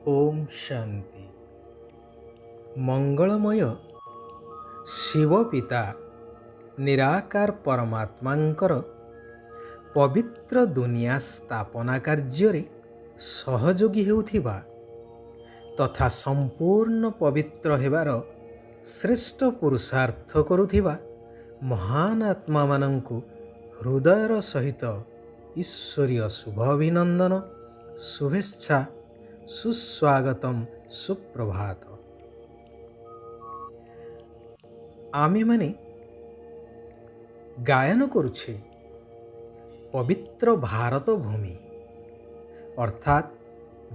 ओम शांति। मंगलमय शिव पिता निराकार परमात्मांकर पवित्र दुनिया स्थापना कार्य सहयोगी हेउथिबा तथा संपूर्ण पवित्र हेबार श्रेष्ठ पुरुषार्थ करुथिबा महान आत्मा मानंकु हृदयर सहित ईश्वरीय शुभ अभिनंदन, शुभेच्छा, सुस्वागतम, सुप्रभात। आमे माने गायन करुछे पवित्र भारत भूमि अर्थात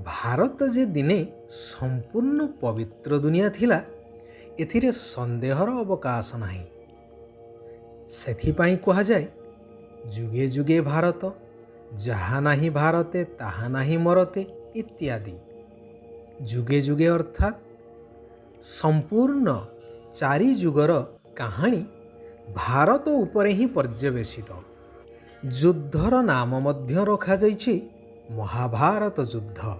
भारत जे दिने संपूर्ण पवित्र दुनिया थिला एथिरे संदेहर अवकाश नाही। सेथिपाई कहा जाए जुगे जुगे भारत, जहा नाही भारते ताहा नाही मरते इत्यादि। जुगे जुगे अर्थात संपूर्ण चारि जुगर कहानी भारत उपरे ही पर्यवेसित। युद्धर नाम मध्य रखा जाइछि महाभारत युद्ध,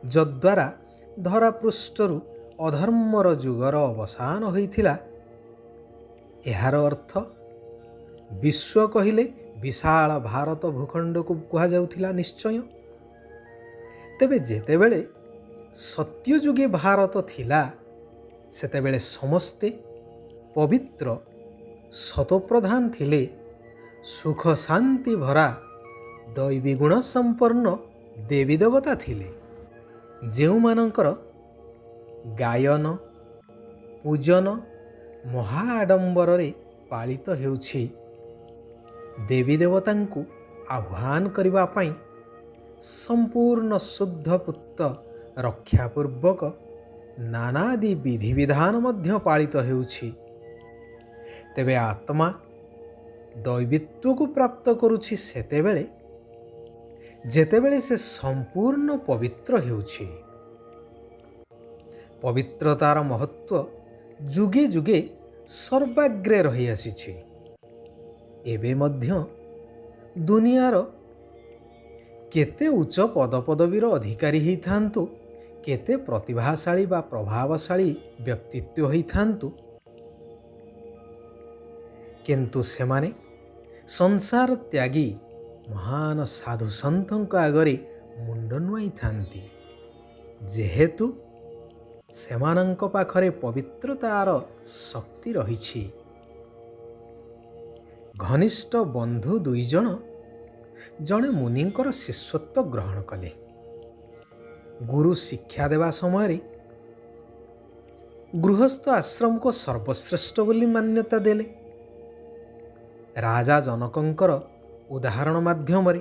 जद्वारा धरापृष्ठरु अधर्मर जुगर अवसान होइथिला। एहार अर्थ विश्व कहिले विशाल भारत भूखंड को कहा जाउथिला निश्चय। तेबे जेतेबेले सत्ययुगे भारत थिला सेतेबेले समस्ते पवित्र सतप्रधान थिले, सुख शांति भरा दैवी गुण संपन्न देवी देवता थिले, जेउ मानकर गायन पूजन महा आडंबर रे पालित हेउछि। देवी देवतांकु आह्वान करिबा पई संपूर्ण शुद्ध पुत्र रक्षापूर्वक नानादि विधि विधान मध्य पालित हेउछि। तेबे आत्मा दैवित्व को प्राप्त करुछि सेतेबेले जेतेबेले से संपूर्ण पवित्र हेउछि। पवित्रतार महत्व जुगे जुगे सर्वाग्रे रही आसिछि। एबे मध्य दुनियार केते उच्च पदपदवीर अधिकारी ही थांतु, केते प्रतिभाशाली बा प्रभावशाली व्यक्तित्व ही थांतु, किंतु सेमाने संसार त्यागी महान साधु संतों आगरे मुंड नुआई थांती, जेहेतु सेमानंक पाखरे पवित्रतार शक्ति रहिछि। घनिष्ठ बंधु दुई जण जणे मुनिंकर शिष्यत्व ग्रहण कले। गुरु शिक्षा देवा समय गृहस्थ आश्रम को सर्वश्रेष्ठ बोली मान्यता देले। राजा जनकंकर उदाहरण माध्यम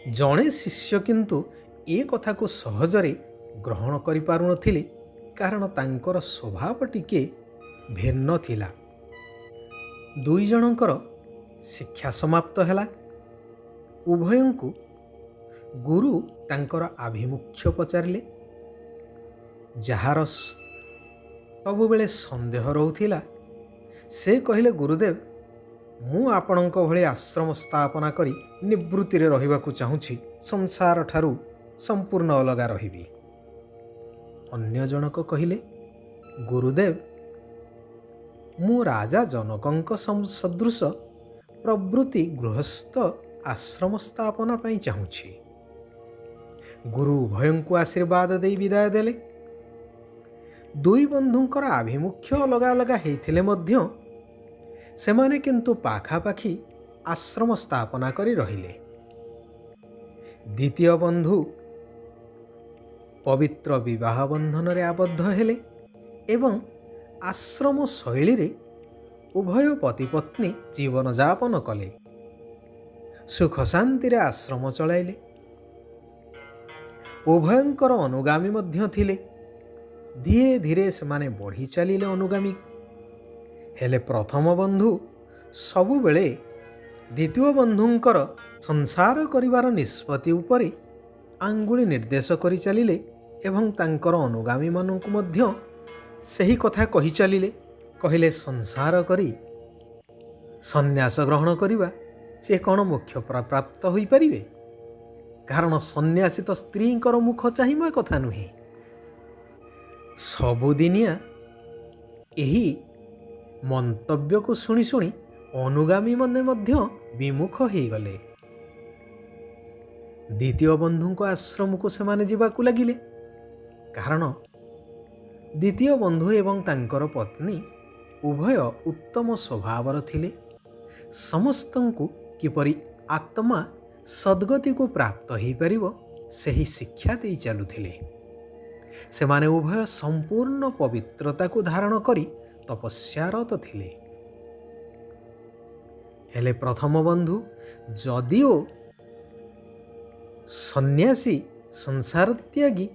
जणे शिष्य किंतु ए कथा को सहजरे ग्रहण करि पारु नथिले, कारण तांकर स्वभाव टिके भिन्न थिला। दुई जनकर शिक्षा समाप्त हैला। उभयंकु गुरु तांकर आभिमुख्य पचारिले। जहार सबुबेले संदेह रहुथिला से कहिले, गुरुदेव मु आपणक भଳି आश्रम स्थापना करी निवृत्ति रे रहिबाकु चाहुछि, संसार ठारू संपूर्ण अलगा रहिबी। अन्य जनक कहिले, गुरुदेव मु राजा जनकंक सदृश प्रवृत्ति गृहस्थ आश्रम स्थापना पाई चाहुछि। गुरु उभयंकु आशीर्वाद दे विदाय देले। दुई बंधुंकर आभिमुख्य अलगा अलगा हेइथिले मध्य सेमाने किंतु पाखापाखी आश्रम स्थापना करी रहिले। द्वितीय बंधु पवित्र विवाह बंधन रे आबद्ध हेले एवं आश्रम शैली रे उभय पति पत्नी जीवन जापन कले, सुख शांति रे आश्रम चलाइले। उभयंकर अनुगामी मध्य थिले। धीरे धीरे सेमाने बढ़ी चलिले अनुगामी। हेले प्रथम बंधु सबु बेले द्वितीय बंधुंकर संसार करिवार निष्पत्ति उपरे आंगुली निर्देश करि चलिले एवं तांकर अनुगामी मानंकु मध्य सही कथा कहि चलिले। कहिले संसार करी सन्यास ग्रहण करिबा से कौन मोक्ष प्राप्त होई परिबे? କାରଣ ସନ୍ନ୍ୟାସୀ ତ ସ୍ତ୍ରୀଙ୍କର ମୁଖ ଚାହିଁବା କଥା ନୁହେଁ। ସବୁଦିନିଆ ଏହି ମନ୍ତବ୍ୟକୁ ଶୁଣି ଶୁଣି ଅନୁଗାମୀମାନେ ମଧ୍ୟ ବିମୁଖ ହୋଇଗଲେ। ଦ୍ୱିତୀୟ ବନ୍ଧୁଙ୍କ ଆଶ୍ରମକୁ ସେମାନେ ଯିବାକୁ ଲାଗିଲେ, କାରଣ ଦ୍ୱିତୀୟ ବନ୍ଧୁ ଏବଂ ତାଙ୍କର ପତ୍ନୀ ଉଭୟ ଉତ୍ତମ ସ୍ୱଭାବର ଥିଲେ। ସମସ୍ତଙ୍କୁ କିପରି ଆତ୍ମା ସଦ୍ଗତିକୁ ପ୍ରାପ୍ତ ହୋଇପାରିବ ସେହି ଶିକ୍ଷା ଦେଇ ଚାଲୁଥିଲେ। ସେମାନେ ଉଭୟ ସମ୍ପୂର୍ଣ୍ଣ ପବିତ୍ରତାକୁ ଧାରଣ କରି ତପସ୍ୟାରତ ଥିଲେ। ହେଲେ ପ୍ରଥମ ବନ୍ଧୁ ଯଦିଓ ସନ୍ନ୍ୟାସୀ, ସଂସାର ତ୍ୟାଗୀ,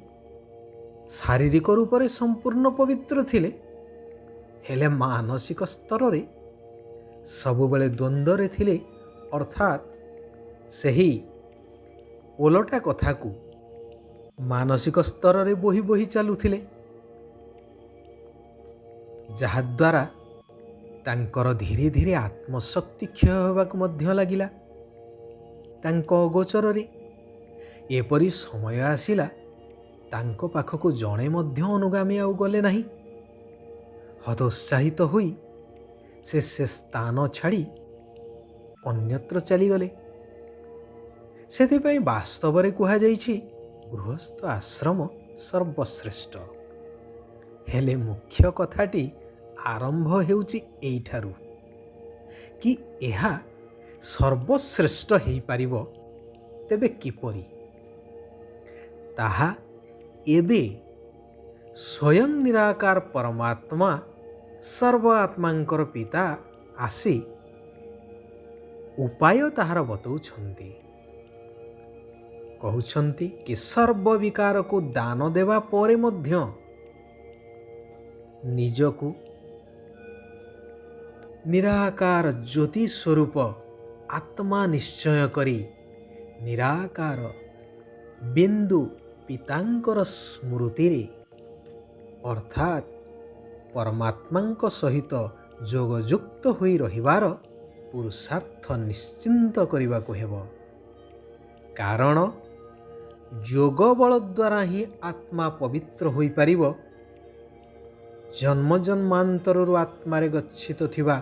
ଶାରୀରିକ ରୂପରେ ସମ୍ପୂର୍ଣ୍ଣ ପବିତ୍ର ଥିଲେ, ହେଲେ ମାନସିକ ସ୍ତରରେ ସବୁବେଳେ ଦ୍ୱନ୍ଦ୍ୱରେ ଥିଲେ, ଅର୍ଥାତ୍ ସେହି ଓଲଟା କଥାକୁ ମାନସିକ ସ୍ତରରେ ବୋହି ବୋହି ଚାଲୁଥିଲେ, ଯାହାଦ୍ୱାରା ତାଙ୍କର ଧୀରେ ଧୀରେ ଆତ୍ମଶକ୍ତି କ୍ଷୟ ହେବାକୁ ମଧ୍ୟ ଲାଗିଲା। ତାଙ୍କ ଅଗୋଚରରେ ଏପରି ସମୟ ଆସିଲା, ତାଙ୍କ ପାଖକୁ ଜଣେ ମଧ୍ୟ ଅନୁଗାମୀ ଆଉ ଗଲେ ନାହିଁ। ହତୋତ୍ସାହିତ ହୋଇ ସେ ସ୍ଥାନ ଛାଡ଼ି ଅନ୍ୟତ୍ର ଚାଲିଗଲେ। ସେଥିପାଇଁ ବାସ୍ତବରେ କୁହାଯାଇଛି ଗୃହସ୍ଥ ଆଶ୍ରମ ସର୍ବଶ୍ରେଷ୍ଠ। ହେଲେ ମୁଖ୍ୟ କଥାଟି ଆରମ୍ଭ ହେଉଛି ଏଇଠାରୁ କି ଏହା ସର୍ବଶ୍ରେଷ୍ଠ ହେଇପାରିବ ତେବେ କିପରି? ତାହା ଏବେ ସ୍ୱୟଂ ନିରାକାର ପରମାତ୍ମା ସର୍ବ ଆତ୍ମାଙ୍କର ପିତା ଆସି ଉପାୟ ତାହାର ବତଉଛନ୍ତି। କହୁଛନ୍ତି କି ସର୍ବ ବିକାରକୁ ଦାନ ଦେବା ପରେ ମଧ୍ୟ ନିଜକୁ ନିରାକାର ଜ୍ୟୋତି ସ୍ୱରୂପ ଆତ୍ମା ନିଶ୍ଚୟ କରି ନିରାକାର ବିନ୍ଦୁ ପିତାଙ୍କର ସ୍ମୃତିରେ ଅର୍ଥାତ୍ ପରମାତ୍ମାଙ୍କ ସହିତ ଯୋଗଯୁକ୍ତ ହୋଇ ରହିବାର ପୁରୁଷାର୍ଥ ନିଶ୍ଚିନ୍ତ କରିବାକୁ ହେବ। କାରଣ ଯୋଗ ବଳ ଦ୍ୱାରା ହିଁ ଆତ୍ମା ପବିତ୍ର ହୋଇପାରିବ। ଜନ୍ମ ଜନ୍ମାନ୍ତରରୁ ଆତ୍ମାରେ ଗଚ୍ଛିତ ଥିବା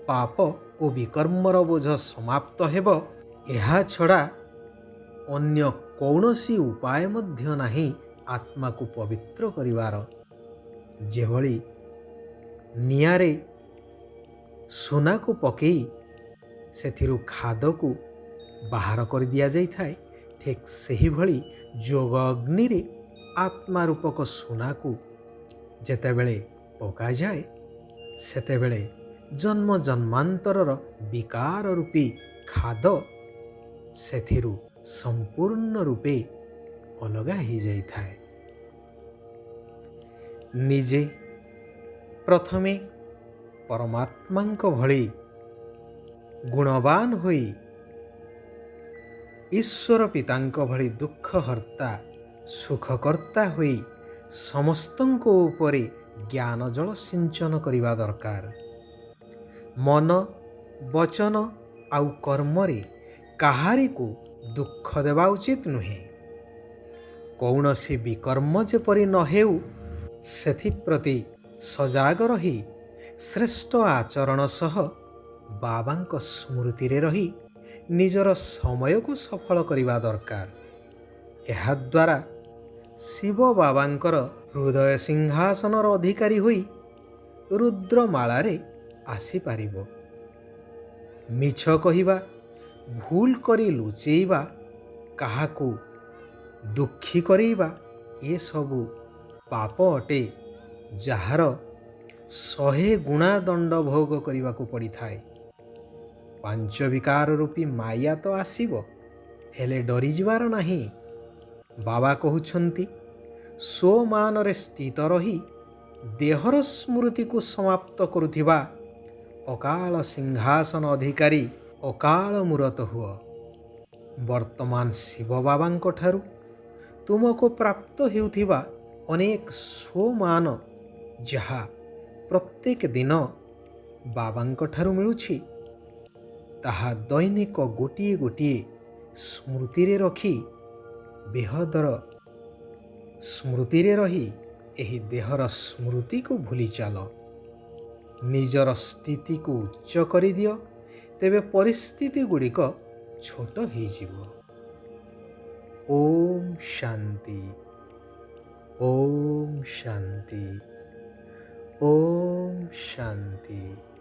ପାପ ଓ ବିକର୍ମର ବୋଝ ସମାପ୍ତ ହେବ। ଏହା ଛଡ଼ା ଅନ୍ୟ କୌଣସି ଉପାୟ ମଧ୍ୟ ନାହିଁ ଆତ୍ମାକୁ ପବିତ୍ର କରିବାର। ଯେଭଳି ନିଆଁରେ ସୁନାକୁ ପକାଇ ସେଥିରୁ ଖାଦକୁ ବାହାର କରି ଦିଆଯାଇଥାଏ, ଠିକ୍ ସେହିଭଳି ଯୋଗ ଅଗ୍ନିରେ ଆତ୍ମା ରୂପକ ସୁନାକୁ ଯେତେବେଳେ ପକାଯାଏ, ସେତେବେଳେ ଜନ୍ମ ଜନ୍ମାନ୍ତରର ବିକାର ରୂପୀ ଖାଦ ସେଥିରୁ ସମ୍ପୂର୍ଣ୍ଣ ରୂପେ ଅଲଗା ହୋଇଯାଇଥାଏ। ନିଜେ ପ୍ରଥମେ ପରମାତ୍ମାଙ୍କ ଭଳି ଗୁଣବାନ ହୋଇ ଈଶ୍ୱର ପିତାଙ୍କ ଭଳି ଦୁଃଖହର୍ତ୍ତା ସୁଖକର୍ତ୍ତା ହୋଇ ସମସ୍ତଙ୍କ ଉପରେ ଜ୍ଞାନ ଜଳ ସିଞ୍ଚନ କରିବା ଦରକାର। ମନ, ବଚନ ଆଉ କର୍ମରେ କାହାରିକୁ ଦୁଃଖ ଦେବା ଉଚିତ ନୁହେଁ। କୌଣସି ବିକର୍ମ ଯେପରି ନ ହେଉ ସେଥିପ୍ରତି ସଜାଗ ରହି ଶ୍ରେଷ୍ଠ ଆଚରଣ ସହ ବାବାଙ୍କ ସ୍ମୃତିରେ ରହି ନିଜର ସମୟକୁ ସଫଳ କରିବା ଦରକାର। ଏହାଦ୍ୱାରା ଶିବ ବାବାଙ୍କର ହୃଦୟ ସିଂହାସନର ଅଧିକାରୀ ହୋଇ ରୁଦ୍ରମାଳାରେ ଆସିପାରିବ। ମିଛ କହିବା, ଭୁଲ କରି ଲୁଚେଇବା, କାହାକୁ ଦୁଃଖୀ କରେଇବା ଏସବୁ ପାପ ଅଟେ, ଯାହାର 100 ଗୁଣା ଦଣ୍ଡ ଭୋଗ କରିବାକୁ ପଡ଼ିଥାଏ। ପାଞ୍ଚ ବିକାର ରୂପୀ ମାୟା ତ ଆସିବ, ହେଲେ ଡରିଯିବାର ନାହିଁ। ବାବା କହୁଛନ୍ତି ସ୍ୱମାନରେ ସ୍ଥିତ ରହି ଦେହର ସ୍ମୃତିକୁ ସମାପ୍ତ କରୁଥିବା ଅକାଳ ସିଂହାସନ ଅଧିକାରୀ ଅକାଳ ମୂରତ ହୁଅ। ବର୍ତ୍ତମାନ ଶିବ ବାବାଙ୍କ ଠାରୁ ତୁମକୁ ପ୍ରାପ୍ତ ହେଉଥିବା ଅନେକ ସ୍ୱମାନ, ଯାହା ପ୍ରତ୍ୟେକ ଦିନ ବାବାଙ୍କ ଠାରୁ ମିଳୁଛି, ତାହା ଦୈନିକ ଗୋଟିଏ ଗୋଟିଏ ସ୍ମୃତିରେ ରଖି ବେହଦର ସ୍ମୃତିରେ ରହି ଏହି ଦେହର ସ୍ମୃତିକୁ ଭୁଲି ଚାଲ। ନିଜର ସ୍ଥିତିକୁ ଉଚ୍ଚ କରିଦିଅ, ତେବେ ପରିସ୍ଥିତି ଗୁଡ଼ିକ ଛୋଟ ହେଇଯିବ। ଓମ୍ ଶାନ୍ତି, ଓମ୍ ଶାନ୍ତି, ଓମ୍ ଶାନ୍ତି।